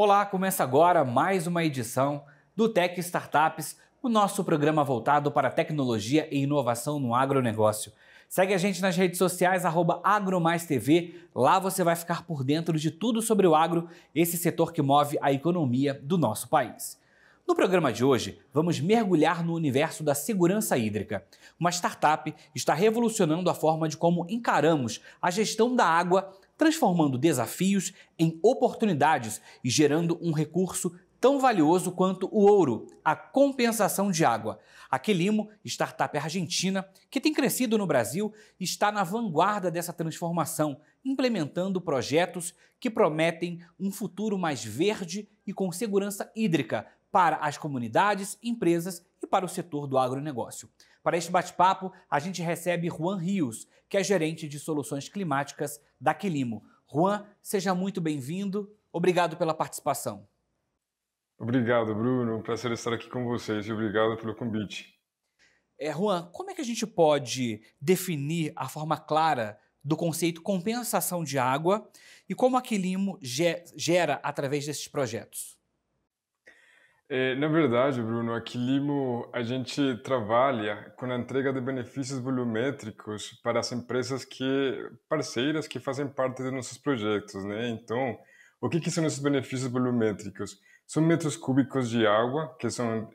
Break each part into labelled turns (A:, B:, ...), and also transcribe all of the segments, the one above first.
A: Olá, começa agora mais uma edição do Tech Startups, o nosso programa voltado para tecnologia e inovação no agronegócio. Segue a gente nas redes sociais, @agromaistv. Lá você vai ficar por dentro de tudo sobre o agro, esse setor que move a economia do nosso país. No programa de hoje, vamos mergulhar no universo da segurança hídrica. Uma startup está revolucionando a forma de como encaramos a gestão da água, transformando desafios em oportunidades e gerando um recurso tão valioso quanto o ouro, a compensação de água. A Quelimo, startup argentina, que tem crescido no Brasil, está na vanguarda dessa transformação, implementando projetos que prometem um futuro mais verde e com segurança hídrica para as comunidades, empresas e para o setor do agronegócio. Para este bate-papo, a gente recebe Juan Rios, que é gerente de soluções climáticas da Quelimo. Juan, seja muito bem-vindo. Obrigado pela participação.
B: Obrigado, Bruno. Um prazer estar aqui com vocês e obrigado pelo convite.
A: Juan, como é que a gente pode definir a forma clara do conceito compensação de água e como a Quelimo gera através desses projetos?
B: Na verdade, Bruno, aqui Limo a gente trabalha com a entrega de benefícios volumétricos para as empresas parceiras que fazem parte de nossos projetos, né? Então, o que são esses benefícios volumétricos? São metros cúbicos de água que são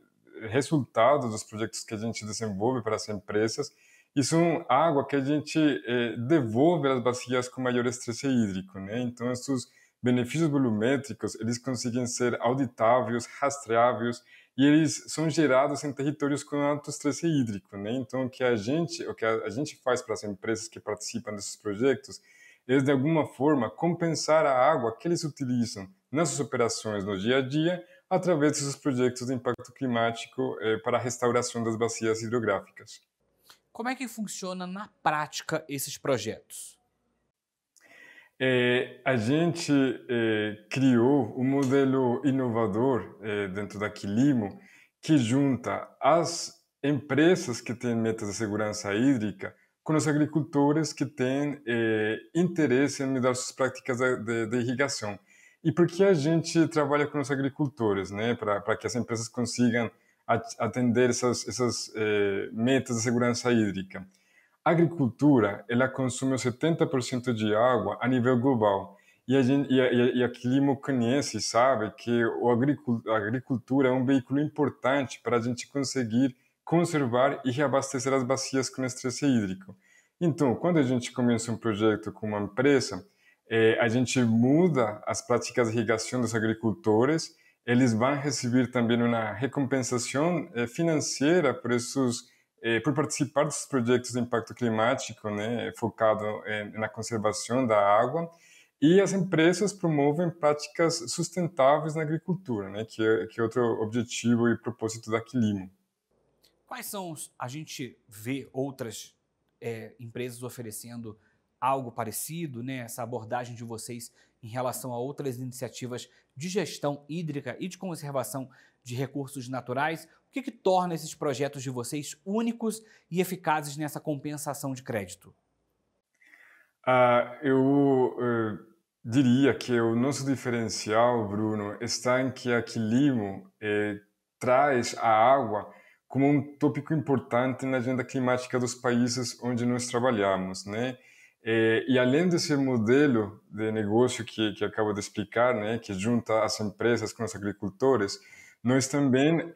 B: resultados dos projetos que a gente desenvolve para as empresas e são água que a gente devolve às bacias com maior estresse hídrico, né? Então, esses benefícios volumétricos, eles conseguem ser auditáveis, rastreáveis e eles são gerados em territórios com alto estresse hídrico, né? Então, o que a gente faz para as empresas que participam desses projetos é, de alguma forma, compensar a água que eles utilizam nas suas operações no dia a dia através desses projetos de impacto climático para a restauração das bacias hidrográficas.
A: Como é que funciona na prática esses projetos?
B: A gente criou um modelo inovador dentro da Quilimo que junta as empresas que têm metas de segurança hídrica com os agricultores que têm interesse em mudar suas práticas de irrigação. E por que a gente trabalha com os agricultores, né? Para que as empresas consigam atender essas metas de segurança hídrica. A agricultura, ela consome 70% de água a nível global. E a Climo conhece e sabe que a agricultura é um veículo importante para a gente conseguir conservar e reabastecer as bacias com estresse hídrico. Então, quando a gente começa um projeto com uma empresa, a gente muda as práticas de irrigação dos agricultores, eles vão receber também uma recompensação financeira por participar desses projetos de impacto climático, né, focado na conservação da água, e as empresas promovem práticas sustentáveis na agricultura, né, que é outro objetivo e propósito da Quilimo.
A: Quais são a gente vê outras empresas oferecendo algo parecido, né? Essa abordagem de vocês em relação a outras iniciativas de gestão hídrica e de conservação de recursos naturais. O que torna esses projetos de vocês únicos e eficazes nessa compensação de crédito?
B: Eu diria que o nosso diferencial, Bruno, está em que a Quilimo traz a água como um tópico importante na agenda climática dos países onde nós trabalhamos, né? E além desse modelo de negócio que acabo de explicar, né, que junta as empresas com os agricultores, nós também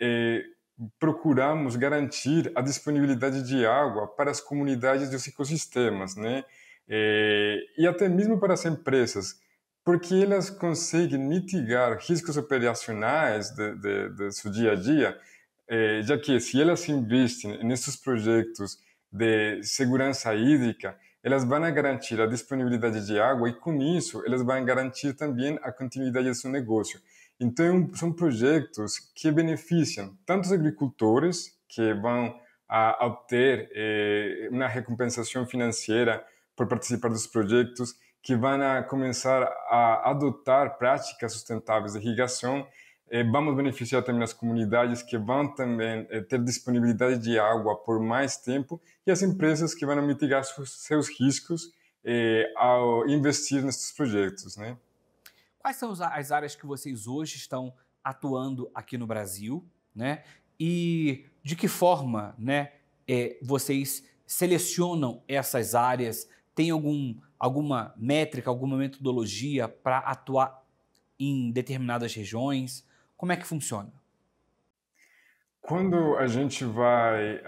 B: procuramos garantir a disponibilidade de água para as comunidades dos ecossistemas, né? E até mesmo para as empresas, porque elas conseguem mitigar riscos operacionais de seu dia a dia, já que se elas investem nesses projetos de segurança hídrica, elas vão garantir a disponibilidade de água e, com isso, elas vão garantir também a continuidade do seu negócio. Então, são projetos que beneficiam tanto os agricultores, que vão obter uma recompensação financeira por participar dos projetos, que vão começar a adotar práticas sustentáveis de irrigação. Vamos beneficiar também as comunidades que vão também ter disponibilidade de água por mais tempo e as empresas que vão mitigar seus riscos ao investir nesses projetos, né?
A: quais são as áreas que vocês hoje estão atuando aqui no Brasil, né? E de que forma, né, vocês selecionam essas áreas? Tem alguma métrica, alguma metodologia para atuar em determinadas regiões? Como é que funciona?
B: Quando a gente vai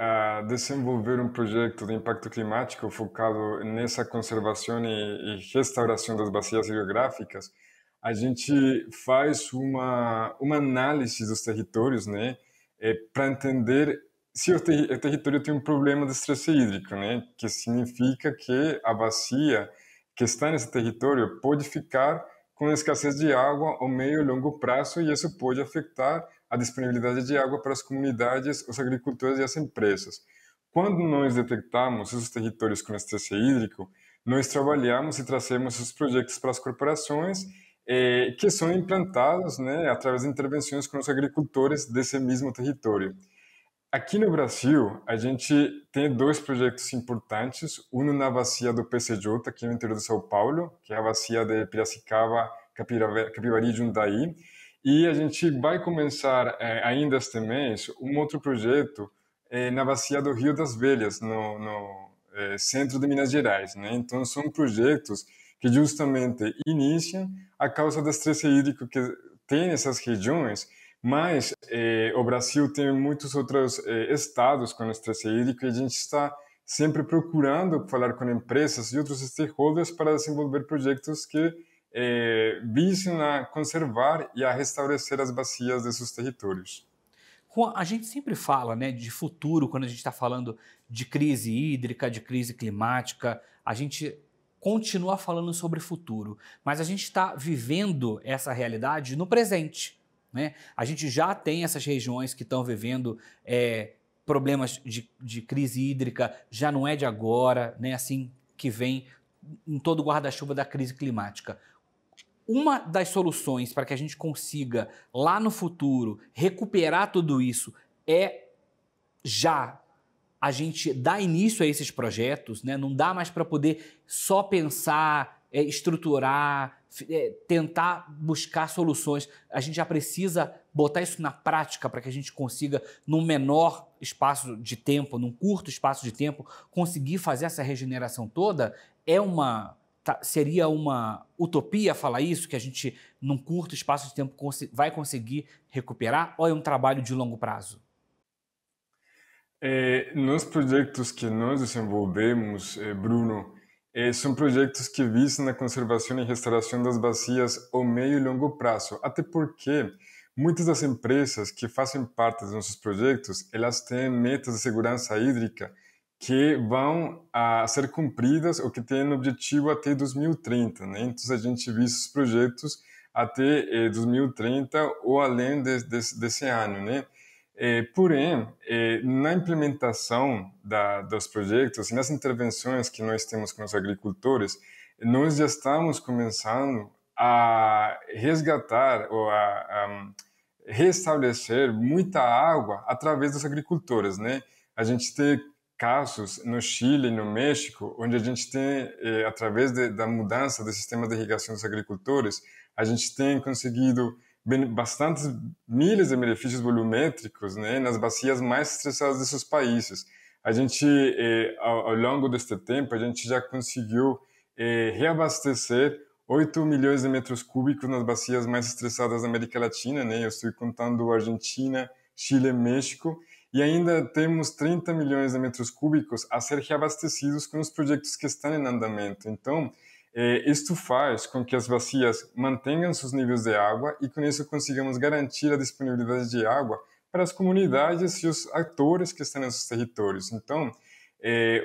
B: desenvolver um projeto de impacto climático focado nessa conservação e restauração das bacias hidrográficas, a gente faz uma análise dos territórios, né, para entender se o território tem um problema de estresse hídrico, né, que significa que a bacia que está nesse território pode ficar com escassez de água ao meio e longo prazo e isso pode afetar a disponibilidade de água para as comunidades, os agricultores e as empresas. Quando nós detectamos esses territórios com estresse hídrico, nós trabalhamos e trazemos os projetos para as corporações que são implantados, né, através de intervenções com os agricultores desse mesmo território. Aqui no Brasil, a gente tem dois projetos importantes, um na bacia do PCJ, aqui no interior de São Paulo, que é a bacia de Piracicaba, Capivari e Jundiaí, e a gente vai começar ainda este mês um outro projeto na bacia do Rio das Velhas, no centro de Minas Gerais, né? Então são projetos que justamente iniciam a causa do estresse hídrico que tem nessas regiões, mas o Brasil tem muitos outros estados com estresse hídrico e a gente está sempre procurando falar com empresas e outros stakeholders para desenvolver projetos que visam a conservar e a restabelecer as bacias desses territórios.
A: Juan, a gente sempre fala, né, de futuro quando a gente está falando de crise hídrica, de crise climática. A gente continua falando sobre futuro, mas a gente está vivendo essa realidade no presente, né? A gente já tem essas regiões que estão vivendo problemas de crise hídrica, já não é de agora, né? Assim que vem em todo o guarda-chuva da crise climática. Uma das soluções para que a gente consiga, lá no futuro, recuperar tudo isso é já a gente dar início a esses projetos, né? Não dá mais para poder só pensar, estruturar, tentar buscar soluções. A gente já precisa botar isso na prática para que a gente consiga, num menor espaço de tempo, num curto espaço de tempo, conseguir fazer essa regeneração toda. Seria uma utopia falar isso, que a gente, num curto espaço de tempo, vai conseguir recuperar, ou é um trabalho de longo prazo?
B: Nos projetos que nós desenvolvemos, Bruno, são projetos que visam a conservação e restauração das bacias ao meio e longo prazo, até porque muitas das empresas que fazem parte dos nossos projetos, elas têm metas de segurança hídrica que vão a ser cumpridas ou que têm objetivo até 2030, né? Então a gente visa os projetos até 2030 ou além desse ano, né? Porém, na implementação dos projetos e nas intervenções que nós temos com os agricultores, nós já estamos começando a resgatar ou a restabelecer muita água através dos agricultores, né? A gente tem casos no Chile e no México, onde a gente tem, através da mudança do sistema de irrigação dos agricultores, a gente tem conseguido bastantes milhas de benefícios volumétricos, né, nas bacias mais estressadas desses países. A gente, ao longo deste tempo, a gente já conseguiu reabastecer 8 milhões de metros cúbicos nas bacias mais estressadas da América Latina, né? Eu estou contando Argentina, Chile e México, e ainda temos 30 milhões de metros cúbicos a ser reabastecidos com os projetos que estão em andamento. Então, isto faz com que as bacias mantenham seus níveis de água e com isso consigamos garantir a disponibilidade de água para as comunidades e os atores que estão nesses territórios. Então,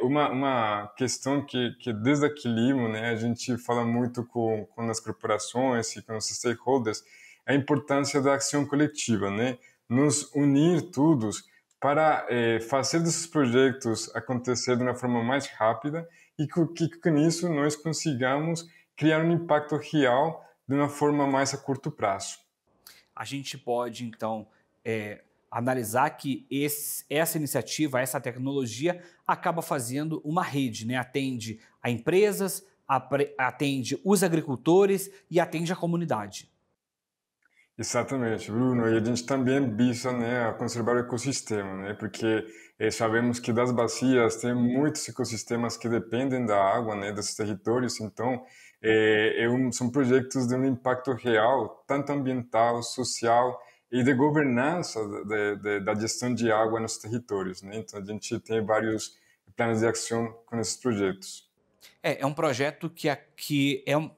B: uma questão que desde aqui Limo, né, a gente fala muito com as corporações e com os stakeholders, é a importância da ação coletiva, né? Nos unir todos para fazer desses projetos acontecer de uma forma mais rápida e que com isso nós consigamos criar um impacto real de uma forma mais a curto prazo.
A: A gente pode, então, analisar que essa iniciativa, essa tecnologia, acaba fazendo uma rede, né? Atende a empresas, atende os agricultores e atende a comunidade.
B: Exatamente, Bruno. E a gente também visa, né, a conservar o ecossistema, né, porque sabemos que das bacias tem muitos ecossistemas que dependem da água, né, desses territórios. Então, são projetos de um impacto real, tanto ambiental, social e de governança da gestão de água nos territórios, né. Então, a gente tem vários planos de ação com esses projetos.
A: É um projeto que é um,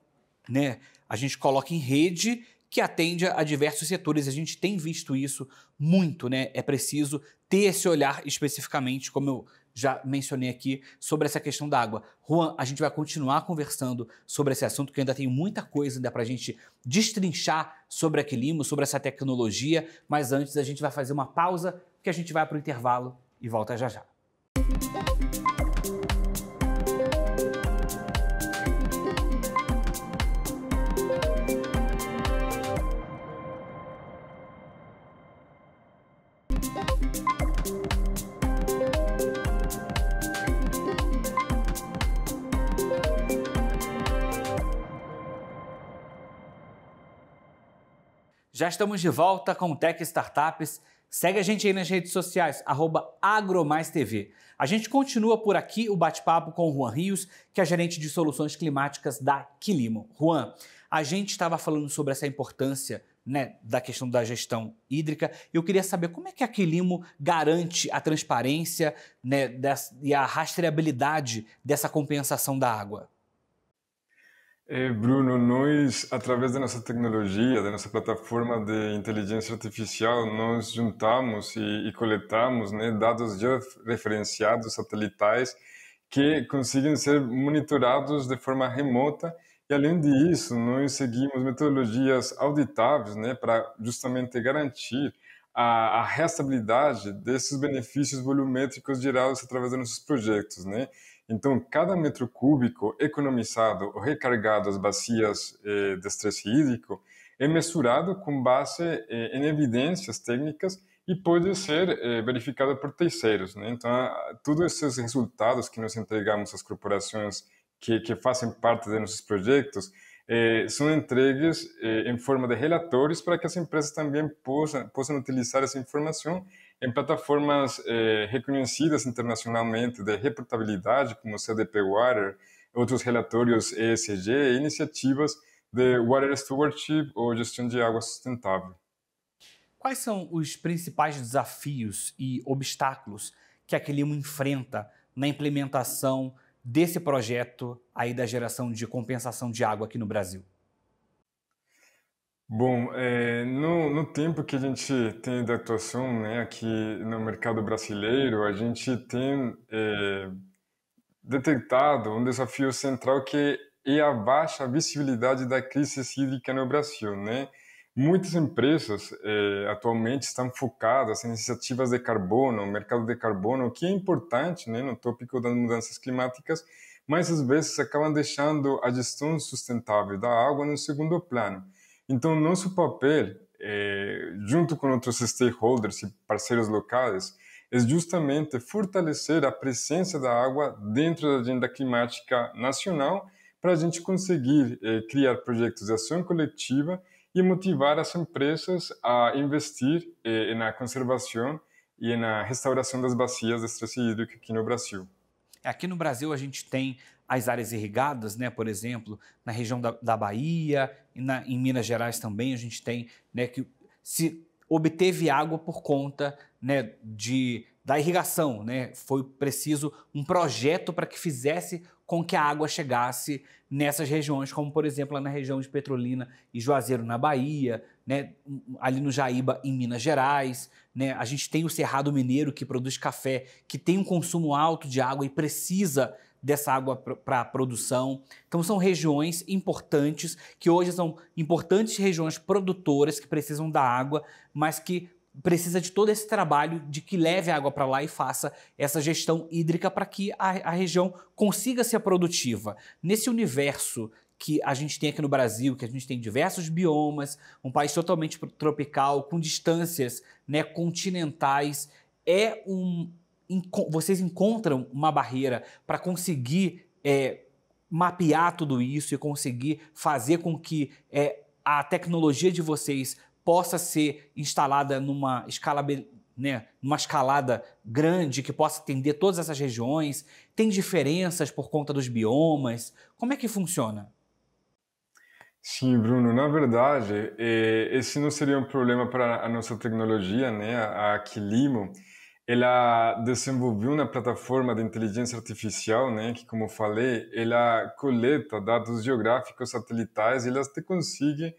A: né, a gente coloca em rede que atende a diversos setores. A gente tem visto isso muito, né? É preciso ter esse olhar especificamente, como eu já mencionei aqui, sobre essa questão da água. Juan, a gente vai continuar conversando sobre esse assunto, que ainda tem muita coisa ainda para a gente destrinchar sobre a Quilimo, sobre essa tecnologia, mas antes a gente vai fazer uma pausa, que a gente vai para o intervalo e volta já já. Já estamos de volta com o Tech Startups. Segue a gente aí nas redes sociais, @agromaistv. A gente continua por aqui o bate-papo com o Juan Rios, que é gerente de soluções climáticas da Quilimo. Juan, a gente estava falando sobre essa importância, né, da questão da gestão hídrica. Eu queria saber como é que a Quilimo garante a transparência, né, e a rastreabilidade dessa compensação da água.
B: Bruno, nós, através da nossa tecnologia, da nossa plataforma de inteligência artificial, nós juntamos e coletamos, né, dados georreferenciados satelitais que conseguem ser monitorados de forma remota. E, além disso, nós seguimos metodologias auditáveis, né, para justamente garantir a rastreabilidade desses benefícios volumétricos gerados através dos nossos projetos, né? Então, cada metro cúbico economizado ou recargado às bacias de estresse hídrico é mensurado com base em evidências técnicas e pode ser verificado por terceiros, né? Então, todos esses resultados que nós entregamos às corporações que fazem parte de nossos projetos são entregues em forma de relatórios para que as empresas também possam utilizar essa informação em plataformas reconhecidas internacionalmente de reportabilidade, como o CDP Water, outros relatórios ESG e iniciativas de Water Stewardship ou gestão de água sustentável.
A: Quais são os principais desafios e obstáculos que a Quilimo enfrenta na implementação desse projeto aí da geração de compensação de água aqui no Brasil?
B: Bom, no tempo que a gente tem de atuação, né, aqui no mercado brasileiro, a gente tem detectado um desafio central que é a baixa visibilidade da crise hídrica no Brasil, né? Muitas empresas atualmente estão focadas em iniciativas de carbono, mercado de carbono, o que é importante, né, no tópico das mudanças climáticas, mas às vezes acabam deixando a gestão sustentável da água no segundo plano. Então, nosso papel, junto com outros stakeholders e parceiros locais, é justamente fortalecer a presença da água dentro da agenda climática nacional para a gente conseguir criar projetos de ação coletiva e motivar as empresas a investir na conservação e na restauração das bacias de estresse hídrico aqui no Brasil.
A: Aqui no Brasil a gente tem as áreas irrigadas, né, por exemplo, na região da Bahia e em Minas Gerais também a gente tem, né, que se obteve água por conta, né, da irrigação, né? Foi preciso um projeto para que fizesse com que a água chegasse nessas regiões, como por exemplo na região de Petrolina e Juazeiro na Bahia, né, ali no Jaíba em Minas Gerais, né? A gente tem o Cerrado Mineiro que produz café, que tem um consumo alto de água e precisa dessa água para a produção. Então são regiões importantes, que hoje são importantes regiões produtoras que precisam da água, mas que precisa de todo esse trabalho de que leve a água para lá e faça essa gestão hídrica para que a região consiga ser produtiva. Nesse universo que a gente tem aqui no Brasil, que a gente tem diversos biomas, um país totalmente tropical, com distâncias, né, continentais, vocês encontram uma barreira para conseguir mapear tudo isso e conseguir fazer com que a tecnologia de vocês possa ser instalada numa escalada grande, que possa atender todas essas regiões? Tem diferenças por conta dos biomas? Como é que funciona?
B: Sim, Bruno, na verdade, esse não seria um problema para a nossa tecnologia, né? A Quilimo, ela desenvolveu uma plataforma de inteligência artificial, né? Que, como eu falei, ela coleta dados geográficos satelitais e ela te consegue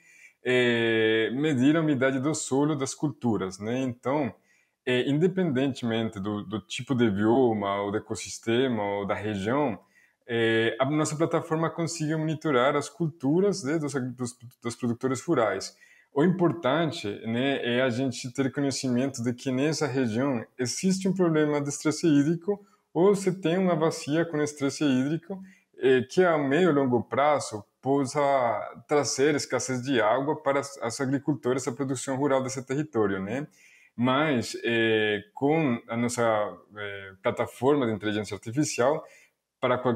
B: medir a umidade do solo das culturas, né? Então, independentemente do tipo de bioma, ou do ecossistema, ou da região, a nossa plataforma consegue monitorar as culturas, né, dos produtores rurais. O importante, né, é a gente ter conhecimento de que nessa região existe um problema de estresse hídrico ou se tem uma bacia com estresse hídrico que a meio e longo prazo possa trazer escassez de água para as agricultores, a produção rural desse território, né? Mas com a nossa plataforma de inteligência artificial,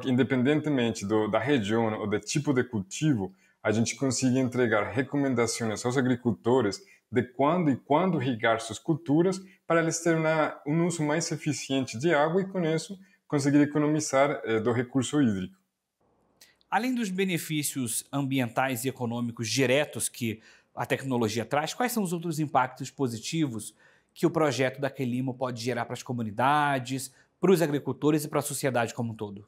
B: independentemente da região ou do tipo de cultivo, a gente consegue entregar recomendações aos agricultores de quando e quando irrigar suas culturas para eles terem um uso mais eficiente de água e, com isso, conseguir economizar do recurso hídrico.
A: Além dos benefícios ambientais e econômicos diretos que a tecnologia traz, quais são os outros impactos positivos que o projeto da Quelimo pode gerar para as comunidades, para os agricultores e para a sociedade como um todo?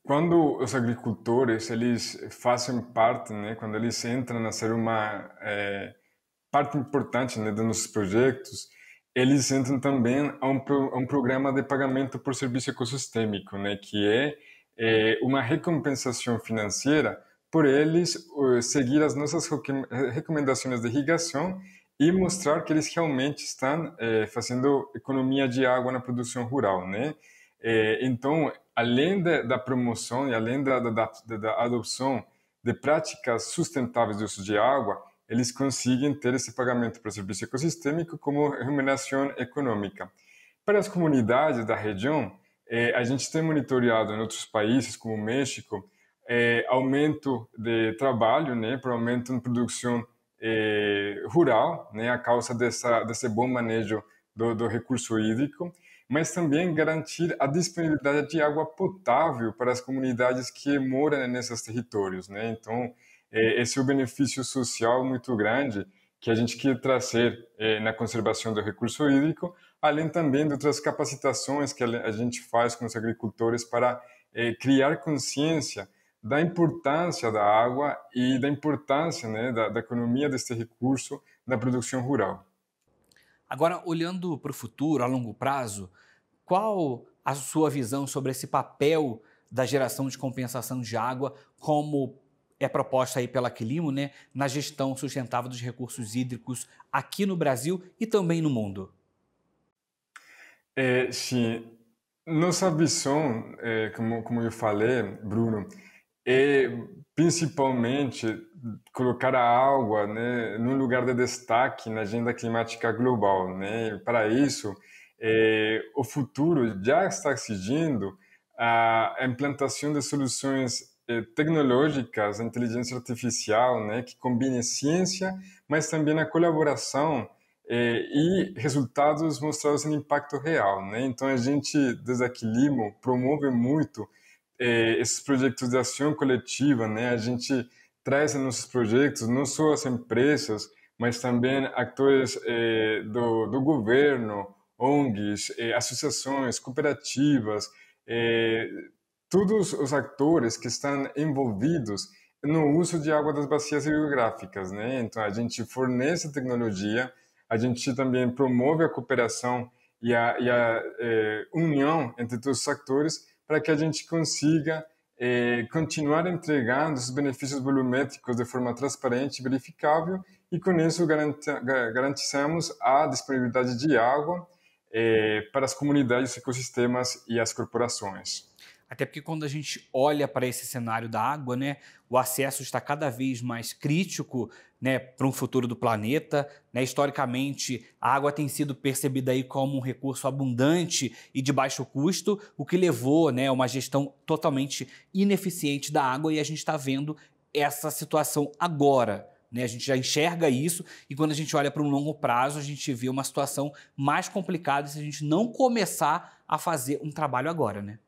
B: Quando os agricultores eles fazem parte, né, quando eles entram a ser uma parte importante, né, dos nossos projetos, eles entram também a um programa de pagamento por serviço ecossistêmico, né, que é uma recompensação financeira por eles seguir as nossas recomendações de irrigação e mostrar que eles realmente estão fazendo economia de água na produção rural, né? Então, além da promoção e além da adoção de práticas sustentáveis de uso de água, eles conseguem ter esse pagamento para serviço ecossistêmico como remuneração econômica. Para as comunidades da região, a gente tem monitorado em outros países, como o México, aumento de trabalho, né, por aumento em produção rural, né, a causa desse bom manejo do recurso hídrico, mas também garantir a disponibilidade de água potável para as comunidades que moram nesses territórios, né? Então, esse é o benefício social muito grande que a gente quer trazer na conservação do recurso hídrico, além também de outras capacitações que a gente faz com os agricultores para criar consciência da importância da água e da importância, né, da economia deste recurso na produção rural.
A: Agora, olhando para o futuro, a longo prazo, qual a sua visão sobre esse papel da geração de compensação de água, como é proposta aí pela Quilimo, né, na gestão sustentável dos recursos hídricos aqui no Brasil e também no mundo?
B: Sim, nossa visão, como eu falei, Bruno, é principalmente colocar a água, né, num lugar de destaque na agenda climática global, né? Para isso, o futuro já está exigindo a implantação de soluções tecnológicas, a inteligência artificial, né, que combine ciência, mas também a colaboração e resultados mostrados em impacto real, né? Então a gente desde a Quilimo promove muito esses projetos de ação coletiva, né? A gente traz em nossos projetos não só as empresas, mas também atores do governo, ONGs, associações, cooperativas, eh, todos os atores que estão envolvidos no uso de água das bacias hidrográficas, né? Então a gente fornece tecnologia, a gente também promove a cooperação e a união entre todos os atores para que a gente consiga continuar entregando os benefícios volumétricos de forma transparente e verificável e com isso garantizamos a disponibilidade de água para as comunidades, ecossistemas e as corporações.
A: Até porque quando a gente olha para esse cenário da água, né, o acesso está cada vez mais crítico, né, para um futuro do planeta, né? Historicamente, a água tem sido percebida aí como um recurso abundante e de baixo custo, o que levou, né, a uma gestão totalmente ineficiente da água e a gente está vendo essa situação agora, né? A gente já enxerga isso e quando a gente olha para um longo prazo, a gente vê uma situação mais complicada se a gente não começar a fazer um trabalho agora, né?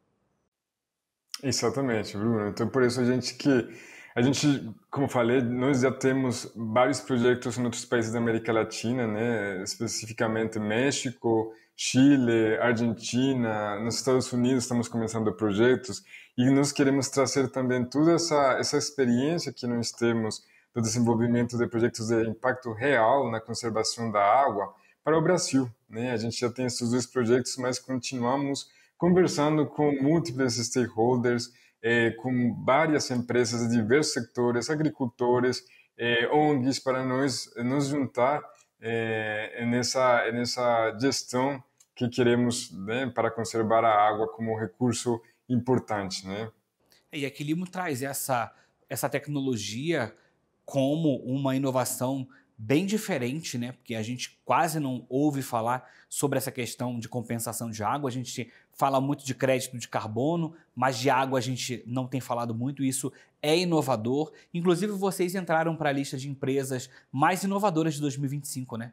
B: Exatamente, Bruno. Então, por isso a gente, como falei, nós já temos vários projetos em outros países da América Latina, né? Especificamente México, Chile, Argentina, nos Estados Unidos estamos começando projetos e nós queremos trazer também toda essa experiência que nós temos do desenvolvimento de projetos de impacto real na conservação da água para o Brasil, né? A gente já tem esses dois projetos, mas continuamos conversando com múltiplos stakeholders, com várias empresas de diversos setores, agricultores, ONGs, para nós nos juntar nessa gestão que queremos, né, para conservar a água como recurso importante, né?
A: E a Quilimo traz essa tecnologia como uma inovação bem diferente, né? Porque a gente quase não ouve falar sobre essa questão de compensação de água. A gente fala muito de crédito de carbono, mas de água a gente não tem falado muito. Isso é inovador. Inclusive, vocês entraram para a lista de empresas mais inovadoras de 2025, né?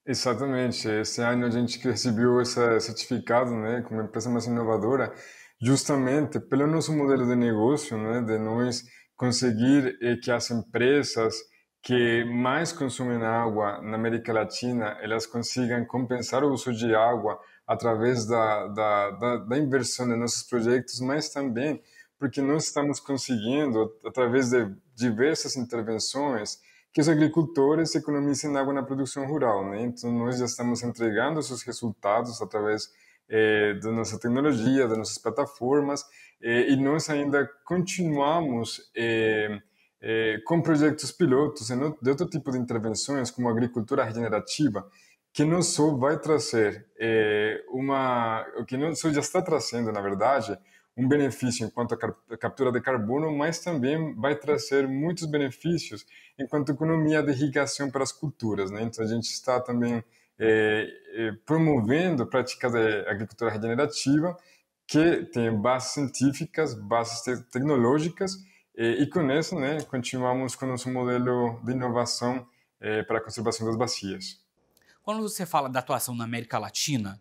B: Exatamente. Esse ano a gente que recebeu esse certificado, né, como empresa mais inovadora, justamente pelo nosso modelo de negócio, né, de nós conseguir que as empresas que mais consomem água na América Latina, elas consigam compensar o uso de água através da inversão de nossos projetos, mas também porque nós estamos conseguindo, através de diversas intervenções, que os agricultores economizem água na produção rural, né? Então, nós já estamos entregando esses resultados através da nossa tecnologia, das nossas plataformas, e nós ainda continuamos com projetos pilotos de outro tipo de intervenções, como a agricultura regenerativa, que não só vai trazer o que não só já está trazendo, na verdade, um benefício enquanto a captura de carbono, mas também vai trazer muitos benefícios enquanto economia de irrigação para as culturas, né? Então a gente está também promovendo práticas de agricultura regenerativa que tem bases científicas, bases tecnológicas e com isso, né, continuamos com o nosso modelo de inovação para a conservação das bacias.
A: Quando você fala da atuação na América Latina,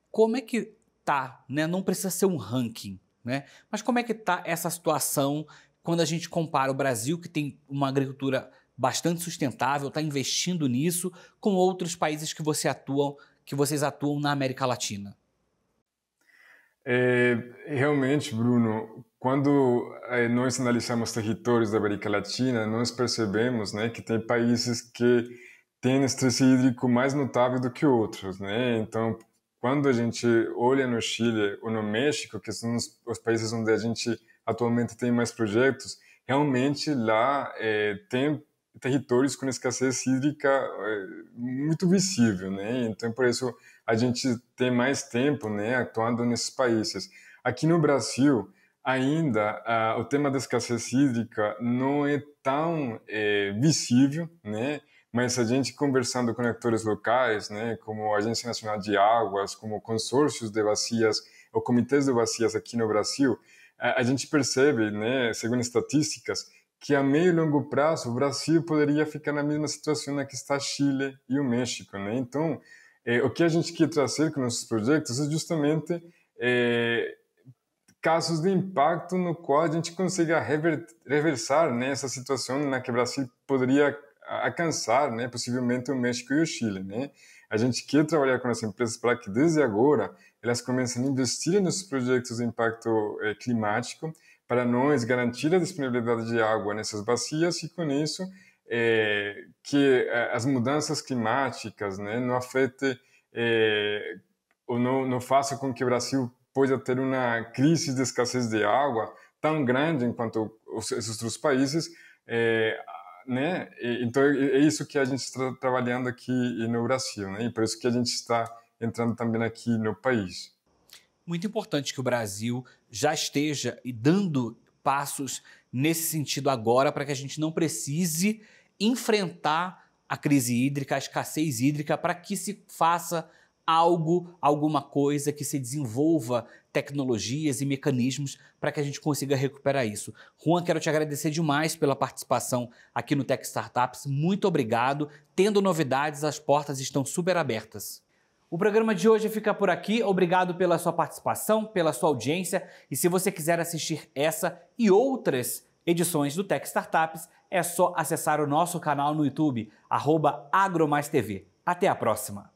A: como é que tá, né? Não precisa ser um ranking, né? Mas como é que tá essa situação quando a gente compara o Brasil, que tem uma agricultura bastante sustentável, está investindo nisso, com outros países que vocês atuam na América Latina?
B: Realmente, Bruno, quando nós analisamos territórios da América Latina, nós percebemos, né, que tem países que têm estresse hídrico mais notável do que outros, né? Então, quando a gente olha no Chile ou no México, que são os países onde a gente atualmente tem mais projetos, realmente lá tem territórios com escassez hídrica muito visível, né? Então, por isso a gente tem mais tempo, né, atuando nesses países. Aqui no Brasil, ainda o tema da escassez hídrica não é tão visível, né? Mas a gente conversando com atores locais, né, como a Agência Nacional de Águas, como consórcios de bacias ou comitês de bacias aqui no Brasil, a gente percebe, né, segundo estatísticas, que a meio e longo prazo o Brasil poderia ficar na mesma situação na que está Chile e o México, né? Então, o que a gente quer trazer com nossos projetos é justamente casos de impacto no qual a gente consiga reversar, né, essa situação na que o Brasil poderia alcançar, né, possivelmente o México e o Chile, né? A gente quer trabalhar com as empresas para que desde agora elas comecem a investir nos projetos de impacto climático para nós garantir a disponibilidade de água nessas bacias e com isso que as mudanças climáticas, né, não afetem ou não faça com que o Brasil possa ter uma crise de escassez de água tão grande enquanto esses outros países, né? Então é isso que a gente está trabalhando aqui no Brasil, né? E por isso que a gente está entrando também aqui no país.
A: Muito importante que o Brasil já esteja e dando passos nesse sentido agora, para que a gente não precise enfrentar a crise hídrica, a escassez hídrica, para que se faça algo, alguma coisa que se desenvolva tecnologias e mecanismos para que a gente consiga recuperar isso. Juan, quero te agradecer demais pela participação aqui no Tech Startups. Muito obrigado. Tendo novidades, as portas estão super abertas. O programa de hoje fica por aqui. Obrigado pela sua participação, pela sua audiência. E se você quiser assistir essa e outras edições do Tech Startups, é só acessar o nosso canal no YouTube, @AgroMaisTV. Até a próxima!